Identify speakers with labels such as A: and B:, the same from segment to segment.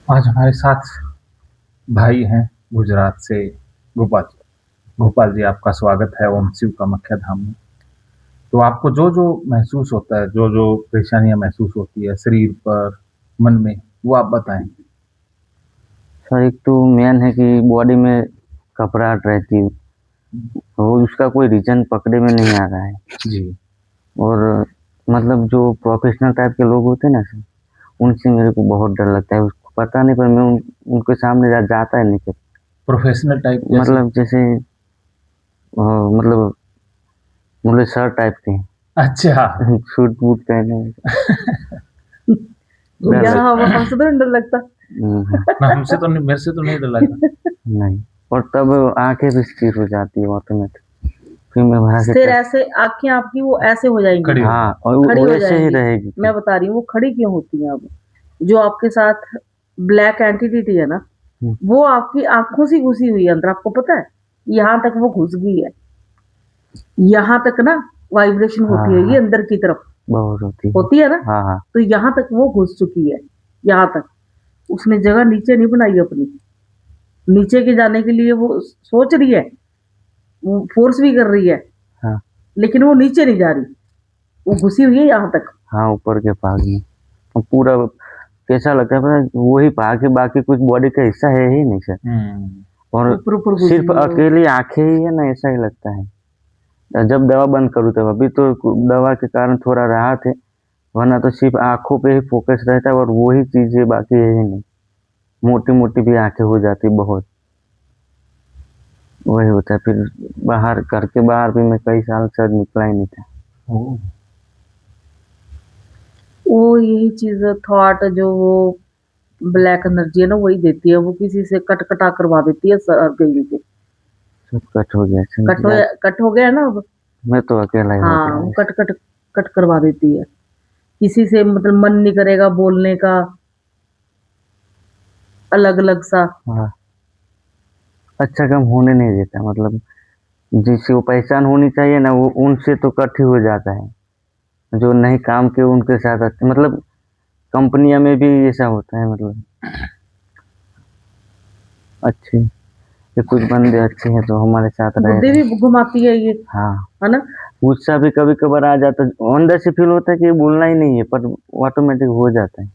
A: आज हमारे साथ भाई हैं गुजरात से गोपाल जी। गोपाल जी, आपका स्वागत है ओम शिव कामाख्या धाम में। तो आपको जो-जो महसूस होता है, जो-जो परेशानियाँ महसूस होती है शरीर पर, मन में, वो आप बताएँ?
B: सर, एक तो मेन है कि बॉडी में घबराहट रहती है और उसका कोई रीज़न पकड़े में नहीं आ रहा है।
A: जी।
B: और मतलब जो प्रोफेशनल टाइप के लोग होते हैं ना सर, उनसे मेरे को बहुत डर लगता है। उसको पता नहीं पर मैं उनके सामने जाता ही नहीं सर।
A: प्रोफ़ेशनल टाइप जैसे?
B: मतलब जैसे मतलब सर टाइप के
A: अच्छा।
B: सूट बूट पहने
C: तो
B: डर
C: यहाँ
B: लगता
C: हमसे तो नहीं डर लगता।
A: ना हमसे तो नहीं, मेरे से तो नहीं डर लगा।
B: नहीं। और तब आँखें भी स्थिर हो जाती है ऑटोमेटिक। फिर मैं वहाँ से
C: सिर ऐसे आँखें आपकी वो ऐसे हो जाएंगी,
A: खड़ी हो
B: हाँ, और
C: खड़ी
B: वो
C: हो
B: ऐसे ही
C: जाएंगी।
B: रहेगी।
C: मैं बता रही हूँ वो खड़ी क्यों होती हैं। अब जो आपके साथ ब्लैक एंटिटी है ना,
B: हुँ।
C: वो आपकी आंखों से घुसी हुई है अंदर, आपको पता है। यहाँ तक वो घुस गई है, यहाँ तक ना वाइब्रेशन होती है
B: हाँ,
C: ये अंदर की तरफ
B: बहुत होती
C: होती है ना।
B: हाँ, हाँ।
C: तो यहाँ तक वो घुस चुकी है, यहाँ तक। उसने जगह नीचे नहीं बनाई अपनी। नीचे के जाने के लिए वो सोच रही है, वो फोर्स भी कर रही है,
B: हाँ।
C: लेकिन वो नीचे नहीं जा रही, वो घुसी हुई है यहाँ तक।
B: हाँ, ऊपर के भाग में। और पूरा कैसा लगता है पता है, वही भाग है, बाकी कुछ बॉडी का हिस्सा है ही नहीं सर।
A: हुँ।
B: और
C: ऊपर घुस
B: सिर्फ
C: गई है वो।
B: अकेली आँखें ही है ना, ऐसा ही लगता है। जब दवा बंद करूँ तब, अभी तो दवा के कारण थोड़ा राहत है, वरना तो सिर्फ आँखों पे ही फ़ोकस रहता है और वही चीज़ें बाकी है ही नहीं। मोटी-मोटी भी आँखें हो जाती बहुत। वही होता है फिर बाहर, घर के बाहर भी मैं कई साल सर निकला ही नहीं था।
A: ओह!
C: वो यही चीज थॉट जो वो ब्लैक एनर्जी है ना, वही देती है। वो किसी से कट कटा करवा देती है सर गई के।
B: सब कट हो गया सर,
C: कट हो गया ना अब।
B: मैं तो अकेला ही हो
C: हाँ,
B: गया
C: वो
B: बस।
C: कट करवा देती है। किसी से मतलब मन नहीं करेगा बोलने का, अलग अलग सा।
B: हाँ, अच्छा काम होने नहीं देता। मतलब जिससे वो पहचान होनी चाहिए ना, वो उनसे तो कट ही हो जाता है। जो नहीं काम के उनके साथ मतलब कंपनियों में भी ऐसा होता है। मतलब अच्छे ये कुछ बंदे अच्छे हैं तो हमारे साथ रह
C: बुद्धि
B: रहे हैं।
C: भी घुमाती है ये,
B: हाँ,
C: है ना।
B: गुस्सा भी कभी-कभार आ जाता है। अंदर से फ़ील होता है कि ये बोलना ही नहीं है, पर ऑटोमेटिक हो जाता है।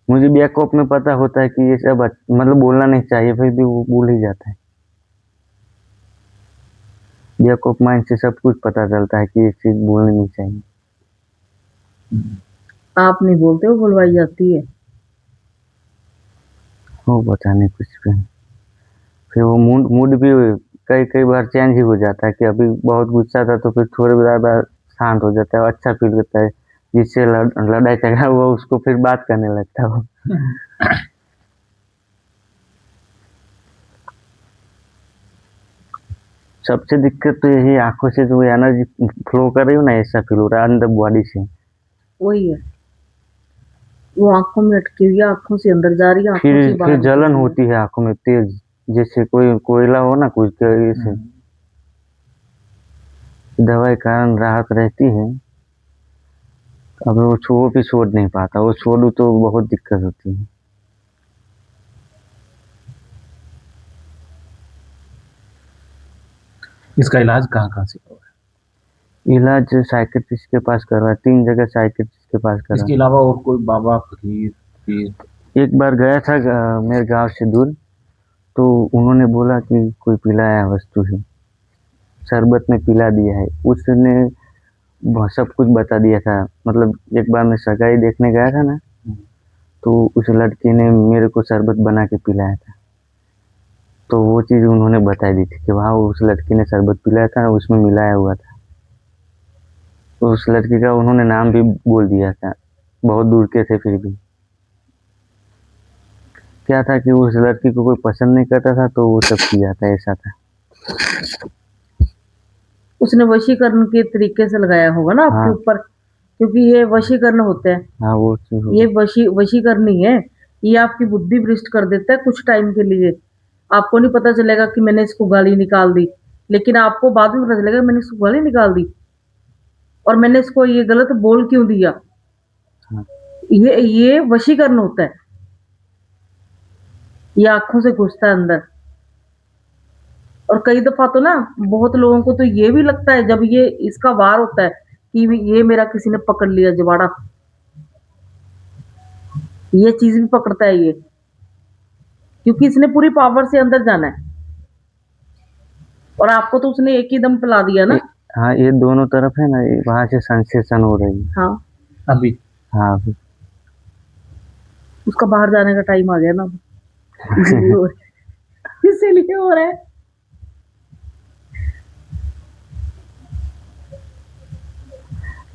B: मुझे बैक ऑफ में पता होता है कि ये सब मतलब बोलना नहीं चाहिए, फिर भी वो बोल ही जाता है। बैक ऑफ माइंड से सब कुछ पता चलता है कि ये चीज़ बोलनी नहीं चाहिए।
C: आप नहीं बोलते हो, बुलवाई जाती है।
B: वो पता नहीं कुछ भी। फिर वो मूड मूड भी कई बार चेंज ही हो जाता है कि अभी बहुत गुस्सा था तो फिर थोड़ी देर बाद शांत हो जाता है, अच्छा फ़ील होता है। जिससे लड़ाई झगड़ा हुआ उसको फिर बात करने लगता है वो। सबसे दिक्कत तो यही आँखों से जो एनर्जी फ्लो कर रही हो ना, ऐसा फ़ील हो रहा है अंदर बॉडी से।
C: वही है, वो आंखों में अटकी हुई है, आंखों से अंदर जा रही है, आंखों से
B: फिर
C: बाहर निकल
B: जलन
C: रही है।
B: होती है आँखों में तेज़, जैसे कोई कोयला हो ना कुछ के ऐसे। दवाई के कारण राहत रहती है। अब वो भी छोड़ नहीं पाता, वो छोड़ूँ तो बहुत दिक्कत होती है।
A: इसका इलाज कहाँ-कहाँ से करवाएँ?
B: इलाज साइकियाट्रिस्ट के पास करवाया, 3 जगह साइकियाट्रिस्ट के पास
A: इसके
B: करवाया।
A: अलावा और कोई बाबा, फ़कीर, पीर?
B: एक बार गया था मेरे गाँव से दूर, तो उन्होंने बोला कि कोई पिलाया वस्तु है, शरबत में पिला दिया है। उसने सब कुछ बता दिया था। मतलब एक बार मैं सगाई देखने गया था ना, तो उस लड़के ने मेरे को शरबत बना के पिलाया था। तो वो चीज़ उन्होंने बता दी थी कि वहाँ उस लड़की ने शरबत पिलाया था, उसमें मिलाया हुआ था। तो उस लड़की का उन्होंने नाम भी बोल दिया था, बहुत दूर के थे फिर भी। क्या था कि उस लड़की को कोई पसंद नहीं करता था, तो वो सब किया था, ऐसा था।
C: उसने वशीकरण के तरीके से लगाया होगा ना आपके
B: हाँ,
C: ऊपर, क्योंकि ये वशीकरण होते हैं।
B: हाँ, वो चीज़
C: ये
B: होगी।
C: वशीकरण नहीं है, ये आपकी बुद्धि भ्रष्ट कर देता है कुछ टाइम के लिए। आपको नहीं पता चलेगा कि मैंने इसको गाली निकाल दी, लेकिन आपको बाद में पता चलेगा मैंने इसको गाली निकाल दी और मैंने इसको ये गलत बोल क्यों दिया।
B: हाँ,
C: ये वशीकरण होता है। ये आँखों से घुसता है अंदर। और कई दफ़ा तो ना बहुत लोगों को तो ये भी लगता है जब ये इसका वार होता है कि ये मेरा किसी ने पकड़ लिया जबाड़ा। ये चीज़ भी पकड़ता है ये, क्योंकि इसने पूरी पावर से अंदर जाना है। और आपको तो उसने एक ही दम पिला दिया ना।
B: हाँ, ये दोनों तरफ है ना, वहाँ से सेंसेशन हो रही है।
C: हाँ,
A: अभी
B: हाँ अभी।
C: उसका बाहर जाने का टाइम आ गया ना अब, इसीलिए हो रहा है, इसीलिए हो रहा है।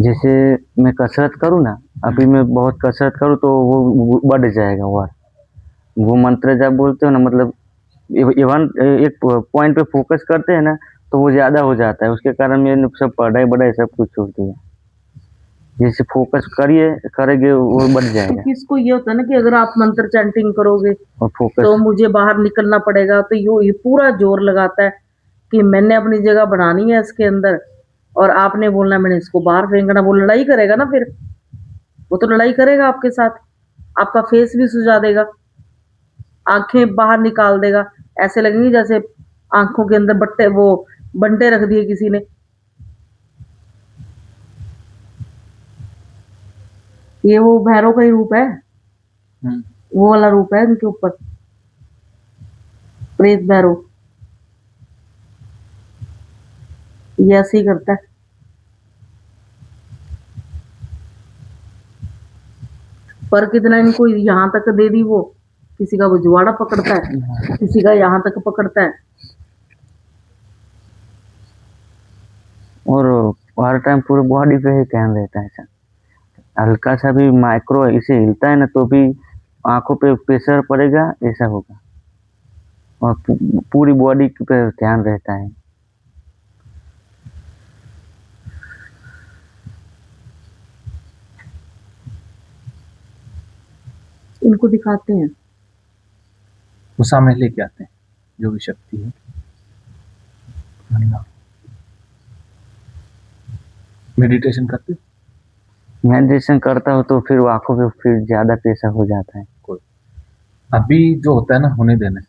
B: जैसे मैं कसरत करूँ ना, अभी मैं बहुत कसरत करूँ तो वो बढ़ जाएगा वार। वो मंत्र जब बोलते हो ना, मतलब इवन एक पॉइंट पे फोकस करते हैं ना तो वो ज़्यादा हो जाता है, उसके कारण मैंने सब पढ़ाई सब कुछ छोड़ दिया। जैसे फोकस करेंगे वो बढ़ जाएगा।
C: क्योंकि इसको ये होता है ना कि अगर आप मंत्र चैंटिंग करोगे
B: और
C: तो
B: फोकस
C: मुझे बाहर निकलना पड़ेगा, तो ये पूरा जोर लगाता है कि मैंने अपनी जगह बनानी है इसके अंदर, और आपने बोलना है मैंने इसको बाहर फेंकना। वो लड़ाई करेगा ना, फिर वो तो लड़ाई करेगा आपके साथ, आपका फेस भी सुझा देगा, आंखें बाहर निकाल देगा, ऐसे लगेंगी जैसे आंखों के अंदर बट्टे वो बंटे रख दिए किसी ने। ये वो भैरव का ही रूप है,
A: हम्म,
C: वो वाला रूप है इनके ऊपर, प्रेत भैरव। ये ऐसे ही करता है। पर कितना इनको यहाँ तक दे दी वो, किसी का वो जुआड़ा पकड़ता है, किसी का यहाँ तक पकड़ता है।
B: और हर टाइम पूरे बॉडी पे ही ध्यान रहता है सर। हल्का सा भी माइक्रो इसे हिलता है ना तो भी आंखों पे प्रेशर पड़ेगा, ऐसा होगा। और पूरी बॉडी पे ध्यान रहता है।
C: इनको दिखाते हैं।
A: वो सामने लेके आते हैं जो भी शक्ति है। मेडिटेशन करते हो?
B: मेडिटेशन करता हूँ तो फिर आंखों पे फिर ज़्यादा प्रेशर हो जाता है।
A: कोई अभी जो होता है ना, होने देना है।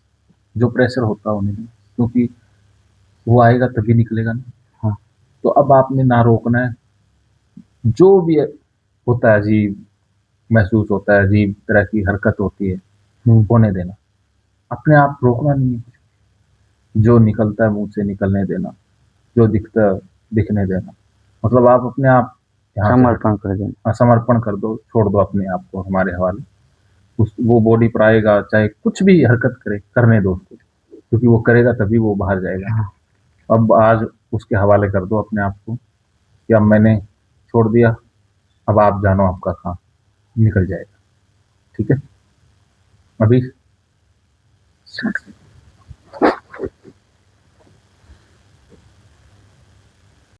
A: जो प्रेशर होता है होने देना, क्योंकि वो आएगा तभी निकलेगा ना।
B: हाँ।
A: तो अब आपने ना रोकना है। जो भी होता है, अजीब महसूस होता है, अजीब तरह की हरकत होती है, होने देना। अपने आप रोकना नहीं है। जो निकलता है मुंह से निकलने देना, जो दिखता है दिखने देना। मतलब आप अपने आप यहाँ से
B: समर्पण कर देना।
A: समर्पण कर दो, छोड़ दो अपने आप को हमारे हवाले। उस वो बॉडी पर आएगा, चाहे कुछ भी हरकत करे, करने दो उसको, क्योंकि वो करेगा तभी वो बाहर जाएगा।
B: हाँ।
A: अब आज उसके हवाले कर दो अपने आप को कि अब मैंने छोड़ दिया, अब आप जानो आपका काम, निकल जाएगा। ठीक है, अभी